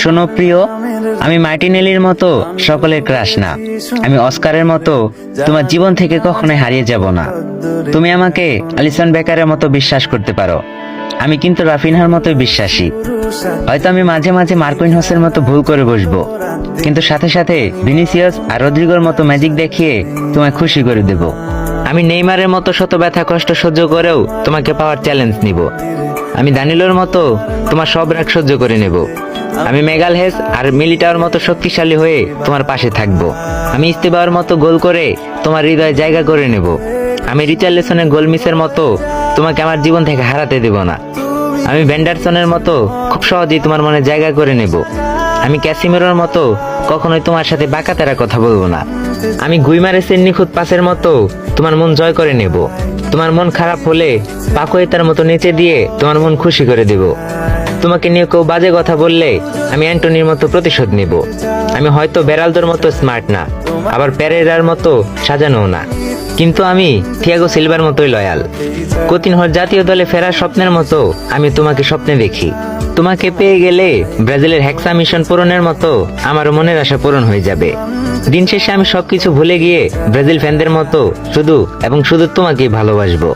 শোনো প্রিয়, আমি মার্টিনেলির মতো সকলের ক্রাশ না, আমি অস্কারের মতো তোমার জীবন থেকে কখনোই হারিয়ে যাব না। তুমি আমাকে অ্যালিসন বেকারের মতো বিশ্বাস করতে পারো, আমি কিন্তু রাফিনহার মতোই বিশ্বাসী। হয়তো আমি মাঝে মাঝে মার্কুইনহসের মতো ভুল করে বসবো, কিন্তু সাথে সাথে ভিনিসিয়াস আর রদ্রিগোর মতো ম্যাজিক দেখিয়ে তোমায় খুশি করে দেব। আমি নেইমারের মতো শত ব্যথা কষ্ট সহ্য করেও তোমাকে পাওয়ার চ্যালেঞ্জ নিব। আমি দানিলোর মতো তোমার সব রাগ সহ্য করে নেব। আমি মেগালহেস আর মিলিটাওর মতো শক্তিশালী হয়ে তোমার পাশে থাকব। আমি ইস্তেবাওয়ার মতো গোল করে তোমার হৃদয়ে জায়গা করে নেব। আমি রিচার্লিসনের গোল মিসের মতো তোমাকে আমার জীবন থেকে হারাতে দেব না। আমি ভেন্ডারসনের মতো খুব সহজেই তোমার মনে জায়গা করে নেব। আমি ক্যাসিমেরোর মতো কখনোই তোমার সাথে বাঁকাতেরা কথা বলবো না। আমি গুইমারেসের নিখুঁত পাসের মতো তোমার মন জয় করে নেব। তোমার মন খারাপ হলে পাকোয়েতার মতো নেচে দিয়ে তোমার মন খুশি করে দেব। তোমাকে নিয়ে কেউ বাজে কথা বললে আমি অ্যান্টনির মতো প্রতিশোধ নেব। আমি হয়তো বেরালদোর মতো স্মার্ট না, আবার পেরেরার মতো সাজানো না, কিন্তু আমি থিয়াগো সিলভার মতোই লয়াল। কোতিনহোর জাতীয় দলে ফেরার স্বপ্নের মতো আমি তোমাকে স্বপ্নে দেখি। তোমাকে পেয়ে গেলে ব্রাজিলের হেক্সা মিশন পূরণের মতো আমারও মনের আশা পূরণ হয়ে যাবে। দিন শেষে আমি সবকিছু ভুলে গিয়ে ব্রাজিল ফ্যানদের মতো শুধু এবং শুধু তোমাকেই ভালোবাসবো।